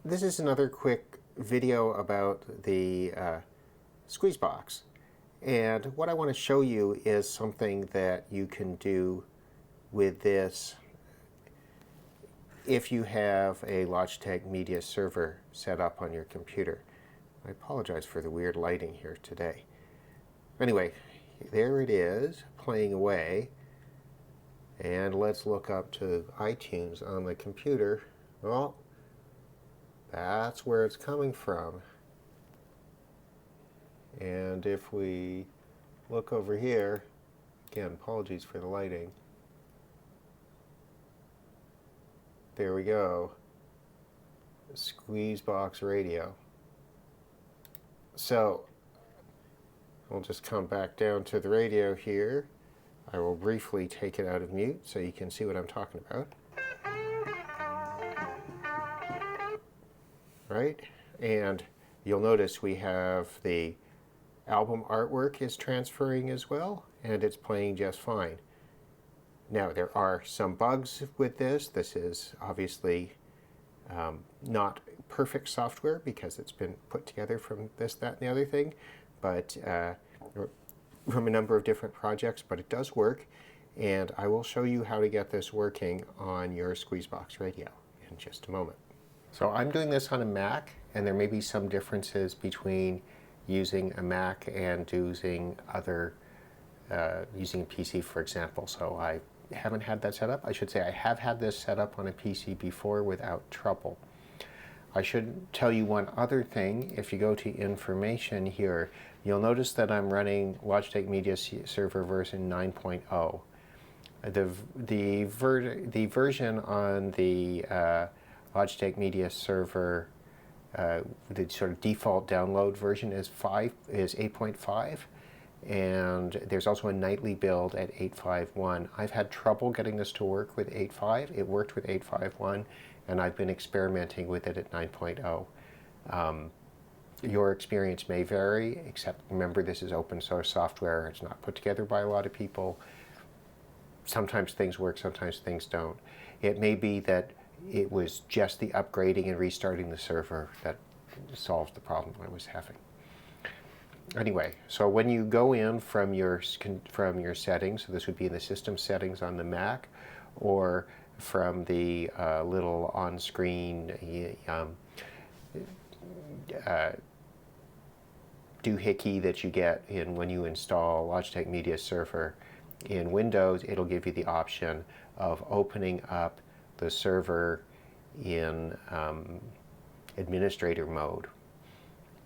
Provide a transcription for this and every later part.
This is another quick video about the Squeezebox. And what I want to show you is something that you can do with this if you have a Logitech media server set up on your computer. I apologize for the weird lighting here today. Anyway, there it is, playing away. And let's look up to iTunes on the computer. Well, that's where it's coming from. And if we look over here, again, apologies for the lighting. There we go. Squeezebox radio. So, we'll just come back down to the radio here. I will briefly take it out of mute so you can see what I'm talking about. Right? And you'll notice we have the album artwork is transferring as well, and it's playing just fine. Now, there are some bugs with this. This is obviously not perfect software because it's been put together from this, that, and the other thing, but from a number of different projects, but it does work, and I will show you how to get this working on your Squeezebox radio in just a moment. So I'm doing this on a Mac, and there may be some differences between using a Mac and using using a PC, for example. So I haven't had that set up. I should say I have had this set up on a PC before without trouble. I should tell you one other thing. If you go to information here, you'll notice that I'm running Logitech Media Server version 9.0. The version on the Logitech Media Server, the sort of default download version is 8.5, and there's also a nightly build at 8.5.1. I've had trouble getting this to work with 8.5. It worked with 8.5.1, and I've been experimenting with it at 9.0. Your experience may vary, except remember this is open source software. It's not put together by a lot of people. Sometimes things work, sometimes things don't. It may be that it was just the upgrading and restarting the server that solved the problem I was having. Anyway, so when you go in from your settings, so this would be in the system settings on the Mac, or from the little on-screen doohickey that you get when you install Logitech Media Server in Windows, it'll give you the option of opening up the server in administrator mode.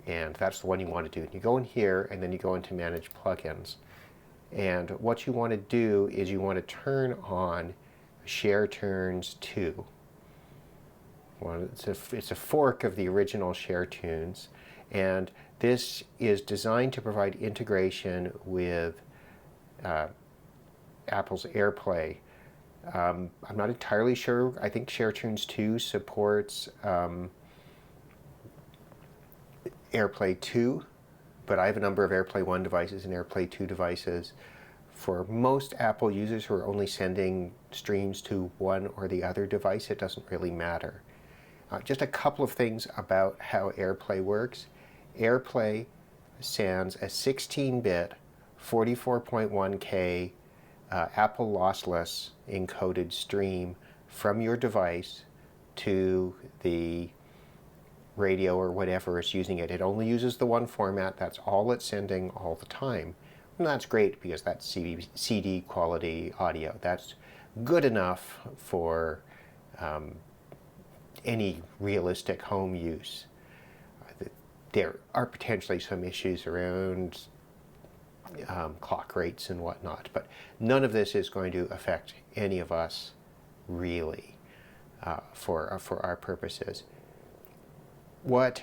And that's the one you want to do. You go in here and then you go into Manage Plugins. And what you want to do is you want to turn on Share Tunes 2. Well, it's a fork of the original Share Tunes, and this is designed to provide integration with Apple's Airplay. I'm not entirely sure. I think Share Tunes 2 supports Airplay 2, but I have a number of Airplay 1 devices and Airplay 2 devices. For most Apple users who are only sending streams to one or the other device, it doesn't really matter. Just a couple of things about how Airplay works. Airplay sends a 16-bit 44.1K Apple lossless encoded stream from your device to the radio or whatever is using it. It only uses the one format. That's all it's sending all the time. And that's great because that's CD quality audio. That's good enough for any realistic home use. There are potentially some issues around clock rates and whatnot, but none of this is going to affect any of us really for our purposes. What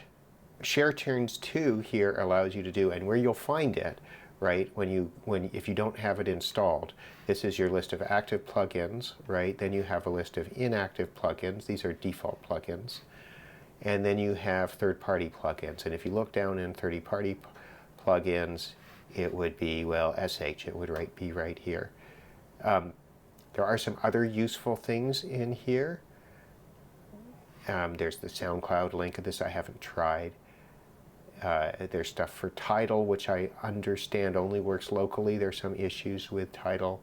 Share Tunes 2 here allows you to do, and where you'll find it, right, if you don't have it installed, this is your list of active plugins, right? Then you have a list of inactive plugins. These are default plugins. And then you have third-party plugins. And if you look down in third-party plugins, it would be, well, SH, it would be right here. There are some other useful things in here. There's the SoundCloud link of this. I haven't tried. There's stuff for Tidal, which I understand only works locally. There's some issues with Tidal.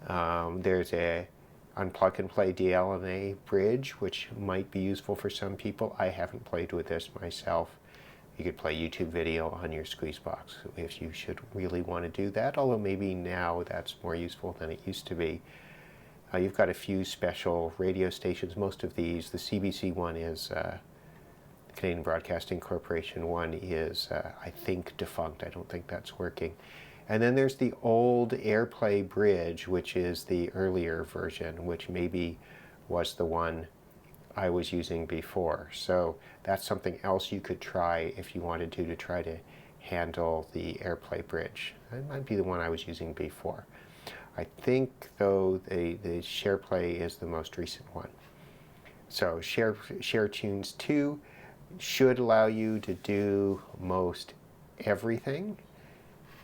There's a unplug and play DLNA bridge, which might be useful for some people. I haven't played with this myself. You could play YouTube video on your Squeezebox if you should really want to do that, although maybe now that's more useful than it used to be. You've got a few special radio stations. Most of these, the CBC one is, the Canadian Broadcasting Corporation one is, I think, defunct. I don't think that's working. And then there's the old Airplay bridge, which is the earlier version, which maybe was the one I was using before. So that's something else you could try if you wanted to try to handle the Airplay bridge. That might be the one I was using before. I think, though, the SharePlay is the most recent one. So ShareTunes 2 should allow you to do most everything.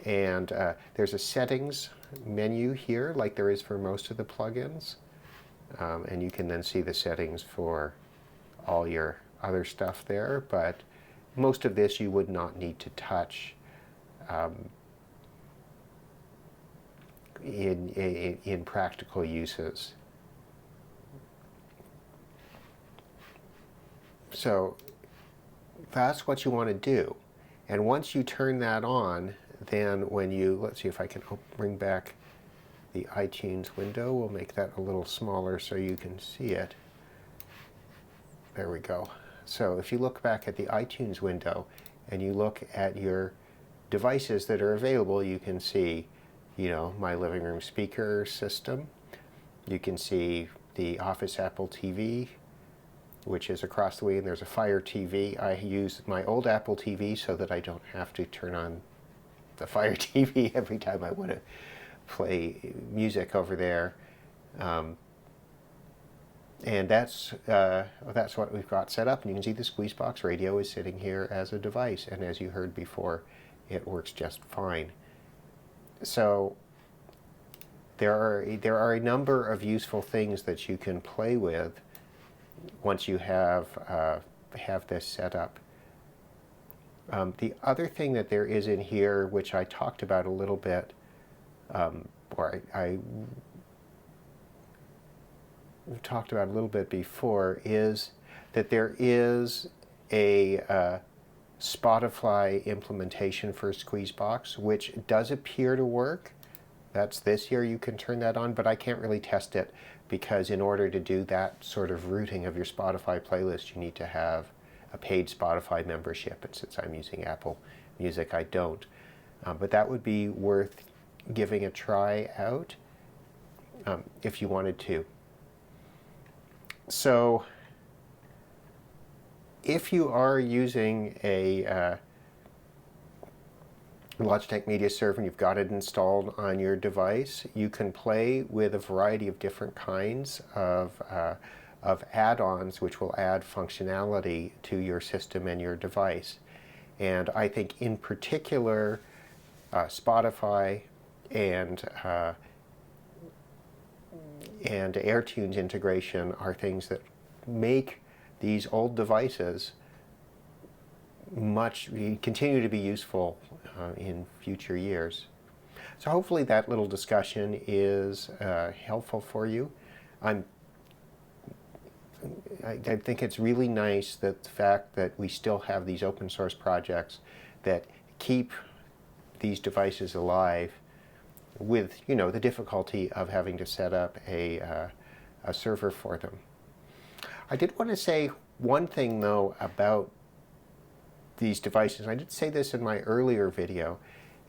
And there's a settings menu here, like there is for most of the plugins. And you can then see the settings for all your other stuff there. But most of this you would not need to touch in practical uses. So that's what you want to do. And once you turn that on, then when you, let's see if I can bring back the iTunes window. We'll make that a little smaller so you can see it. There we go. So if you look back at the iTunes window and you look at your devices that are available, you can see, you know, my living room speaker system. You can see the Office Apple TV, which is across the way, and there's a Fire TV. I use my old Apple TV so that I don't have to turn on the Fire TV every time I want to play music over there. And that's what we've got set up. And you can see the Squeezebox radio is sitting here as a device. And as you heard before, it works just fine. So there are a number of useful things that you can play with once you have this set up. The other thing that there is in here, which I talked about a little bit, or I talked about a little bit before, is that there is a Spotify implementation for Squeezebox, which does appear to work. That's this year. You can turn that on, but I can't really test it because in order to do that sort of routing of your Spotify playlist, you need to have a paid Spotify membership. And since I'm using Apple Music, I don't. But that would be worth giving a try out if you wanted to. So if you are using a Logitech Media Server and you've got it installed on your device, you can play with a variety of different kinds of add-ons which will add functionality to your system and your device. And I think in particular Spotify and AirTunes integration are things that make these old devices continue to be useful in future years. So hopefully that little discussion is helpful for you. I think it's really nice that the fact that we still have these open source projects that keep these devices alive with, you know, the difficulty of having to set up a server for them. I did want to say one thing though about these devices. I did say this in my earlier video,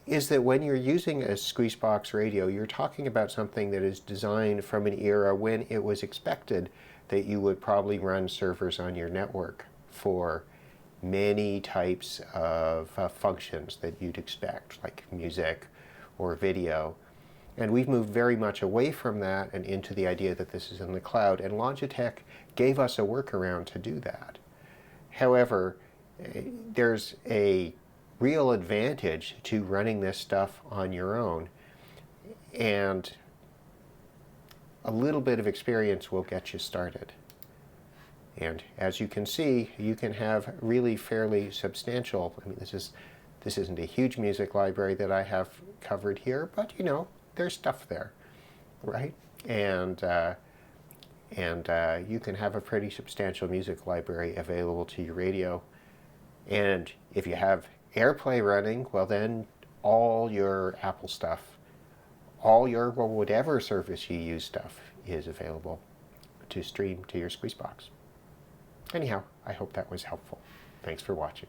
is that when you're using a Squeezebox radio, you're talking about something that is designed from an era when it was expected that you would probably run servers on your network for many types of functions that you'd expect, like music or video. And we've moved very much away from that and into the idea that this is in the cloud, and Logitech gave us a workaround to do that. However, there's a real advantage to running this stuff on your own, and a little bit of experience will get you started. And as you can see, you can have really fairly substantial, I mean, this isn't a huge music library that I have covered here, but you know, there's stuff there, right? And you can have a pretty substantial music library available to your radio. And if you have Airplay running, well then all your Apple stuff, all your, well, whatever service you use stuff is available to stream to your Squeezebox. Anyhow, I hope that was helpful. Thanks for watching.